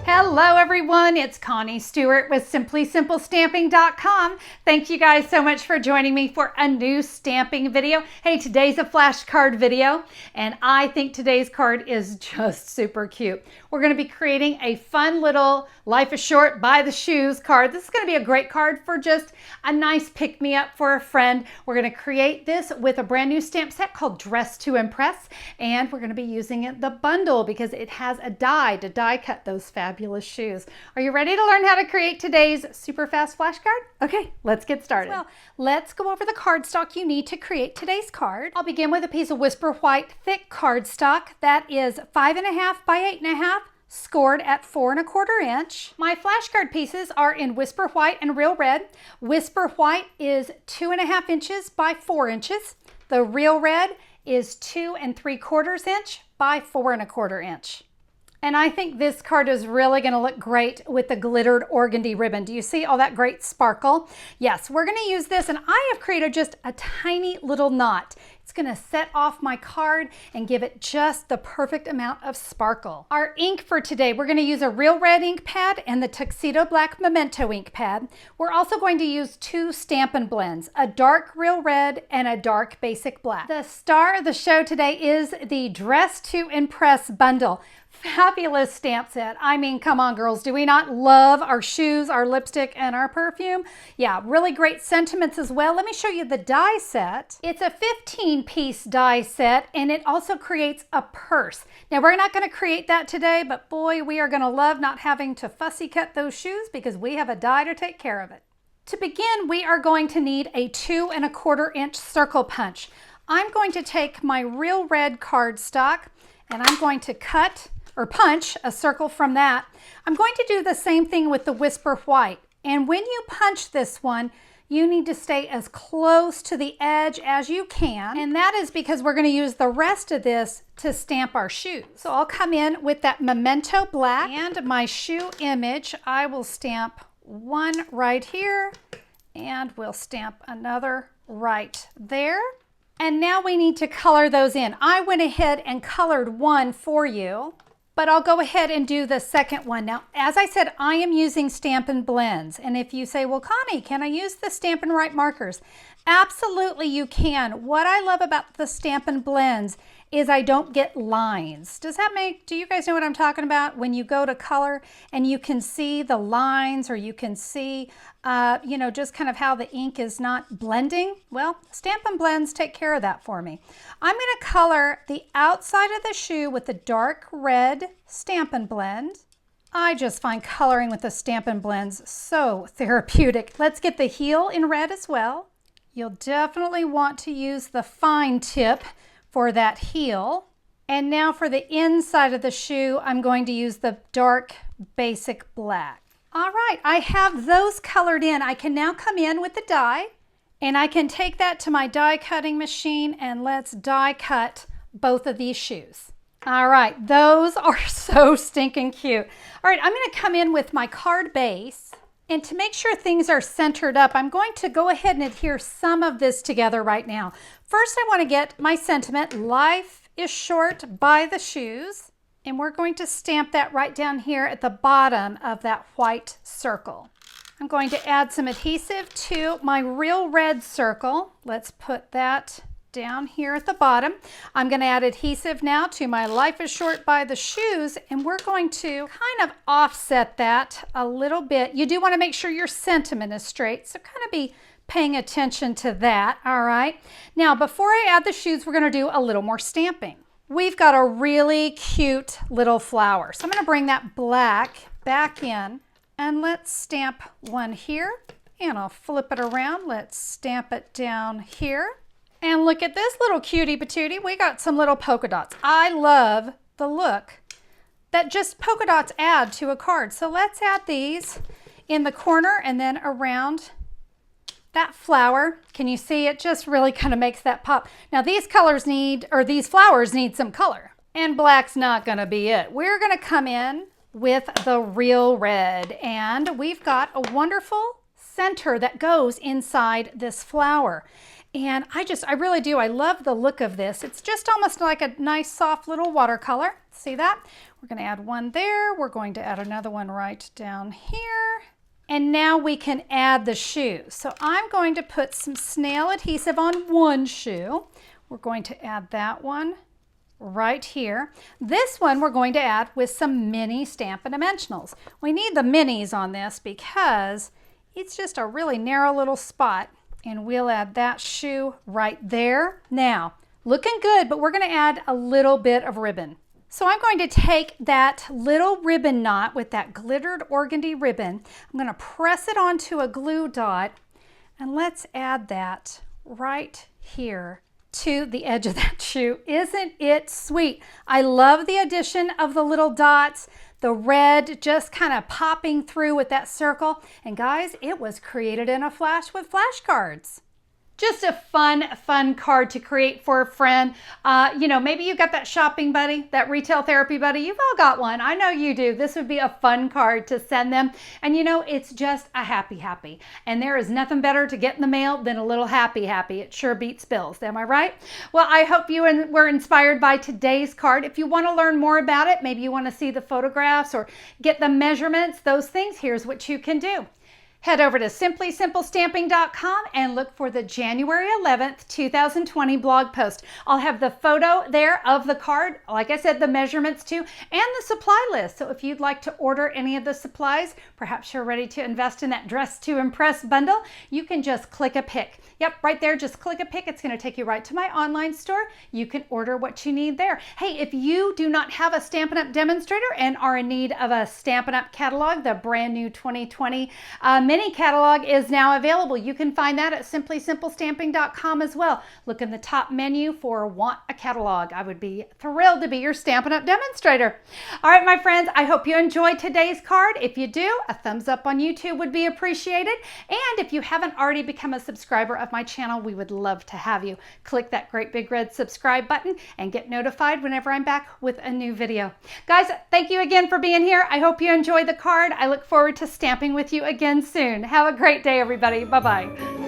Hello everyone, it's Connie Stewart with SimplySimpleStamping.com. Thank you guys so much for joining me for a new stamping video. Hey, today's a flashcard video, and I think today's card is just super cute. We're going to be creating a fun little Life is Short, Buy the Shoes card. This is going to be a great card for just a nice pick-me-up for a friend. We're going to create this with a brand new stamp set called Dress to Impress, and we're going to be using the bundle because it has a die to die cut those fabulous shoes. Are you ready to learn how to create today's super fast flashcard? Okay, let's get started. Well, let's go over the cardstock you need to create today's card. I'll begin with a piece of Whisper White thick cardstock that is 5.5 by 8.5, scored at 4 1/4 inch. My flashcard pieces are in Whisper White and Real Red. Whisper White is 2.5 inches by 4 inches. The Real Red is 2 3/4 inch by 4 1/4 inch. And I think this card is really going to look great with the glittered organdy ribbon. Do you see all that great sparkle? Yes, we're going to use this, and I have created just a tiny little knot. It's going to set off my card and give it just the perfect amount of sparkle. Our ink for today, we're going to use a Real Red ink pad and the Tuxedo Black Memento ink pad. We're also going to use two Stampin' Blends, a dark Real Red and a dark Basic Black. The star of the show today is the Dress to Impress bundle. Fabulous stamp set. I mean, come on girls, do we not love our shoes, our lipstick, and our perfume? Yeah, really great sentiments as well. Let me show you the die set. It's a 15-piece die set, and it also creates a purse. Now, we're not going to create that today, but boy, we are going to love not having to fussy cut those shoes because we have a die to take care of it. To begin, we are going to need a 2 1/4 inch circle punch. I'm going to take my Real Red cardstock, and I'm going to cut or punch a circle from that. I'm going to do the same thing with the Whisper White. And when you punch this one, you need to stay as close to the edge as you can. And that is because we're going to use the rest of this to stamp our shoes. So I'll come in with that Memento Black and my shoe image. I will stamp one right here, and we'll stamp another right there. And now we need to color those in. I went ahead and colored one for you, but I'll go ahead and do the second one. Now, as I said, I am using Stampin' Blends. And if you say, well, Connie, can I use the Stampin' Write markers? Absolutely, you can. What I love about the Stampin' Blends is I don't get lines. Do you guys know what I'm talking about? When you go to color and you can see the lines, or you can see, just kind of how the ink is not blending. Well, Stampin' Blends take care of that for me. I'm going to color the outside of the shoe with the dark red Stampin' Blend. I just find coloring with the Stampin' Blends so therapeutic. Let's get the heel in red as well. You'll definitely want to use the fine tip for that heel. And now for the inside of the shoe, I'm going to use the dark Basic Black. All right, I have those colored in. I can now come in with the die, and I can take that to my die cutting machine, and let's die cut both of these shoes. All right, those are so stinking cute. All right, I'm going to come in with my card base. And to make sure things are centered up, I'm going to go ahead and adhere some of this together right now. First, I want to get my sentiment, Life is Short, Buy the Shoes. And we're going to stamp that right down here at the bottom of that white circle. I'm going to add some adhesive to my Real Red circle. Let's put that down here at the bottom. I'm going to add adhesive now to my Life is Short, Buy the Shoes, and we're going to kind of offset that a little bit. You do want to make sure your sentiment is straight, so kind of be paying attention to that. All right. Now, before I add the shoes, we're going to do a little more stamping. We've got a really cute little flower. So I'm going to bring that black back in, and let's stamp one here, and I'll flip it around. Let's stamp it down here. And look at this little cutie patootie. We got some little polka dots. I love the look that just polka dots add to a card. So let's add these in the corner and then around that flower. Can you see it just really kind of makes that pop? Now these flowers need some color, and black's not going to be it. We're going to come in with the Real Red, and we've got a wonderful center that goes inside this flower. And I really do. I love the look of this. It's just almost like a nice soft little watercolor. See that? We're going to add one there. We're going to add another one right down here. And now we can add the shoes. So I'm going to put some snail adhesive on one shoe. We're going to add that one right here. This one we're going to add with some mini Stampin' Dimensionals. We need the minis on this because it's just a really narrow little spot. And we'll add that shoe right there. Now, looking good, but we're going to add a little bit of ribbon. So I'm going to take that little ribbon knot with that glittered organdy ribbon. I'm going to press it onto a glue dot, and let's add that right here to the edge of that shoe. Isn't it sweet? I love the addition of the little dots, the red just kind of popping through with that circle. And guys, it was created in a flash with flashcards. Just a fun card to create for a friend. You know, maybe you got that shopping buddy, that retail therapy buddy. You've all got one. I know you do. This would be a fun card to send them. And you know, it's just a happy. And there is nothing better to get in the mail than a little happy. It sure beats bills. Am I right? Well, I hope you were inspired by today's card. If you want to learn more about it, maybe you want to see the photographs or get the measurements, those things, here's what you can do. Head over to simplysimplestamping.com and look for the January 11th, 2020 blog post. I'll have the photo there of the card, like I said, the measurements too, and the supply list. So if you'd like to order any of the supplies, perhaps you're ready to invest in that Dress to Impress bundle, you can just click a pick. Yep, right there, just click a pick. It's going to take you right to my online store. You can order what you need there. Hey, if you do not have a Stampin' Up! Demonstrator and are in need of a Stampin' Up! Catalog, the brand new 2020 mini catalog is now available. You can find that at simplysimplestamping.com as well. Look in the top menu for Want a Catalog. I would be thrilled to be your Stampin' Up! Demonstrator. All right, my friends, I hope you enjoyed today's card. If you do, a thumbs up on YouTube would be appreciated. And if you haven't already become a subscriber of my channel, we would love to have you. Click that great big red subscribe button and get notified whenever I'm back with a new video. Guys, thank you again for being here. I hope you enjoyed the card. I look forward to stamping with you again soon. Have a great day, everybody. Bye-bye.